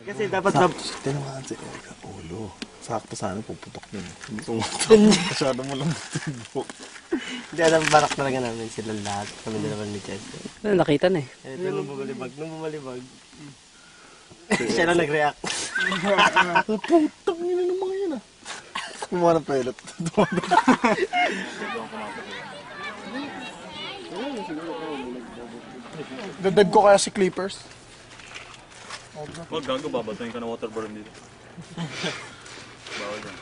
Kasi dapat tinawahan si Erika. Ulo. Sakto sana puputok yun. Hindi pumutok. Masyado mo lang matibok. Hindi, alam, barak talaga namin sila lahat. Kami naman ni Chester. Nakita na eh. Nung bumalibag. Siya lang nag-react. Putang ina ng mga yun ah. Kumuha ng pellet. Dadag ko kaya si Clippers. Huwag gago, babatuin ka ng waterboard dito. Bawal yan.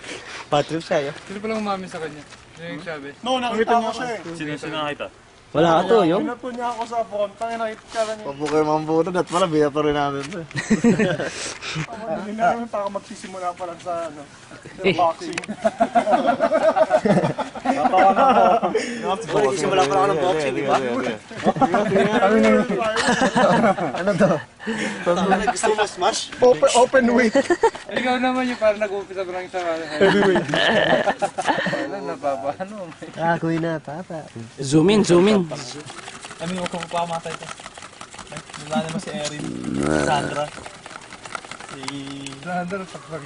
Patrip siya, Sino palang umami sa kanya? Ano yung sabi? No, nakita ko siya eh. Sino nakita? Wala ka to, yung? Pinato niya ako sa phone. Tangin nakita ka niya. Pabukay mga buto. Dat pala, biya pa rin namin ito eh. Hindi namin para magsisimula pa lang sa ano, boxing. Nagsisimula pa ako ng boxing, di ba? Ano to? Gusto mo smash? Open weight. Ikaw naman yung parang nag-umpisa ko lang sa Heavyweight. Ano, napapano? Kakoy na, papa. Zoom in. Ano yung kung pamatay ko? Wala naman si Erin. Sandra. Sandra, takpak.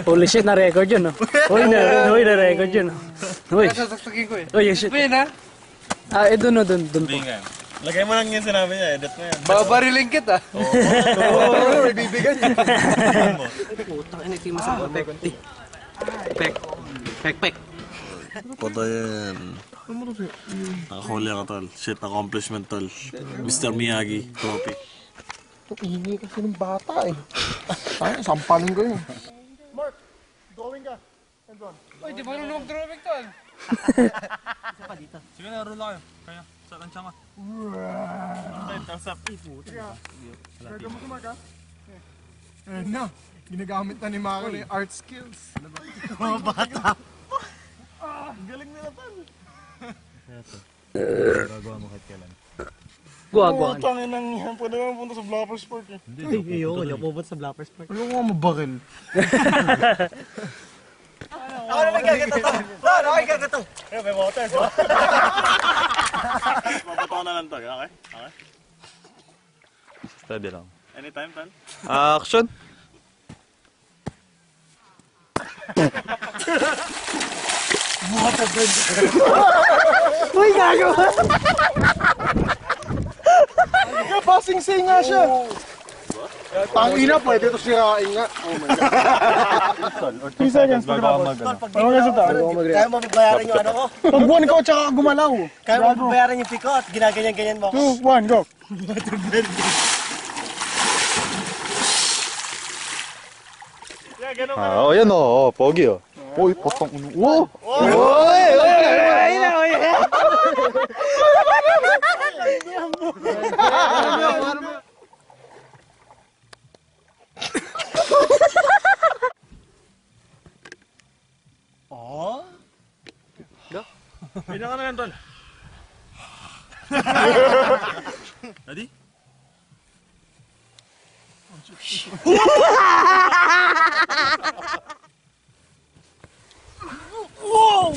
Holy shit, na-record yun, no? Uy, na-record yun, no? Uy. Sasaksakin ko eh. Uy, shit. Pin ha? Doon po. Lagay mo lang yung sinabi niya, edit mo yan. Babariling kita. Oo, ibibigay niya. Putang ina, ito yung masama. Pek. Pata yan. Nakahuli ka tol. Shit accomplishment tol. Mr. Miyagi trophy. Ito ingay kasi ng bata eh. Ay, sampalin ko yun. Mark, drawing ka. Uy, di ba nung mag-drawing to? Isa pa dito. Sige na, roll kayo. Kaya, sa lansya ka. Thumbs up. Kaya mo kumaga? Ayun na. Ginagamit na ni Mako na yung art skills. Mga bata. Galing nila tol. Gagawa mo kahit kailan. Guwagwan. Tangin nang yan. Pwede naman punta sa Bloppers Park eh. Hindi, wala po sa Bloppers Park. Ano nga mabaril? Ako na may gagato to. Ako may gagato. May water, so. Mabato ko na lang to, okay? Okay? Steady lang. Anytime, Tan? Action! Uy, gago! Pasing-sing nga siya. Tangina, pwede ito sirain nga. Oh my God. 3 seconds pagkatapos. Ano resulta? Kaya mo bayaran yung ano ko. Pagbuhan ko tsaka gumalaw. Kaya mo bayaran yung pico at ginaganyan-ganyan mo. 2, 1, go. Oh, yan o. Pogi o. Uy, potong uno. Pinaka na yan, Tol. Ready? Wow!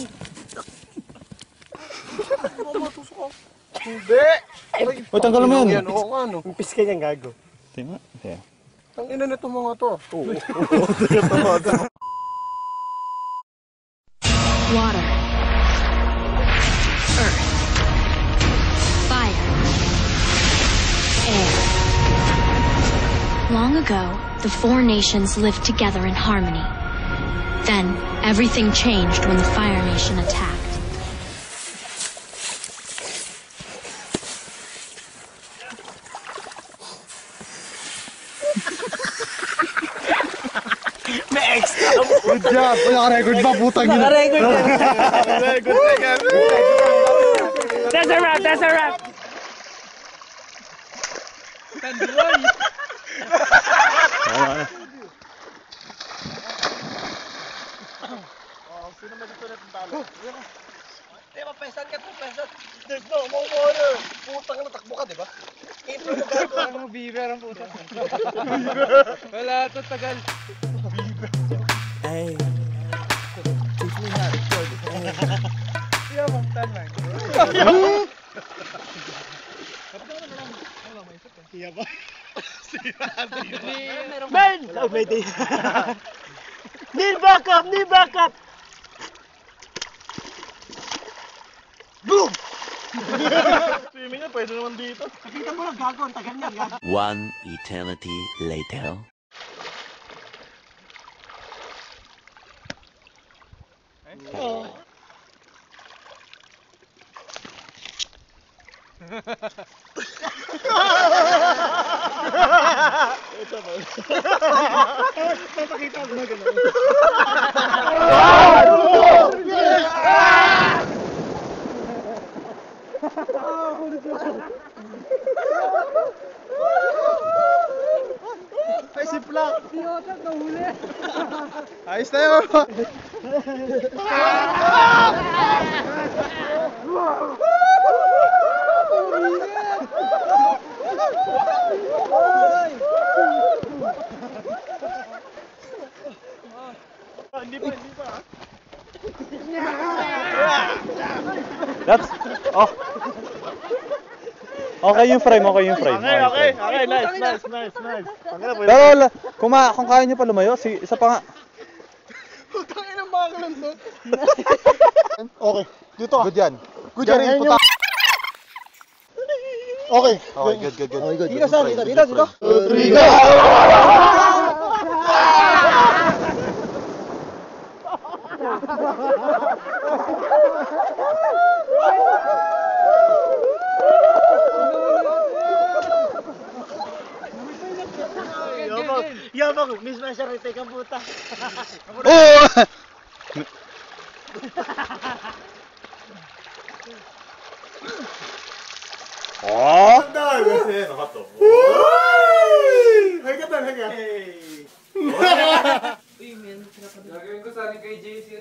Hindi! O, tanggal mo yan. Oo nga, no? Impis ka niyang gago. Tingnan. Yeah. Ang ina nito mga to. Water, earth, fire, air. Long ago, the 4 nations lived together in harmony. Then, everything changed when the Fire Nation attacked. May extra. Good job! Naka-record ba? Putang ina. Naka-record yan. That's a wrap! Tanduay! Sino ba dito natin talo? Di ba, pesan ka, pesan. There's no more water! Putang ina, takbo ka, di ba? Intro mo gago. Ano mo, biber ang puta? Wala ito, tagal. Ay. Siya, magtan lang. Iya ba? Ben! Oh, may day. Knee back up! Knee back up! Boom! Swimming na, pwede naman dito. Nakita mo lang gago, ang tagal niya. Gago. One eternity later. Ay, si Plak! Ayos na yun! That's... Oh. Okay yung frame, okay yung frame. Okay, nice. Pero kung kaya nyo pa lumayo, isa pa nga. Putang ina mga lang to. Okay, dito ka. Good yan. Good yan, puta. Okay. Okay, good. Okay, good. Dito. 3 go! Yabang, miss na siya rite kang puta. Gagawin ko sana kay JC.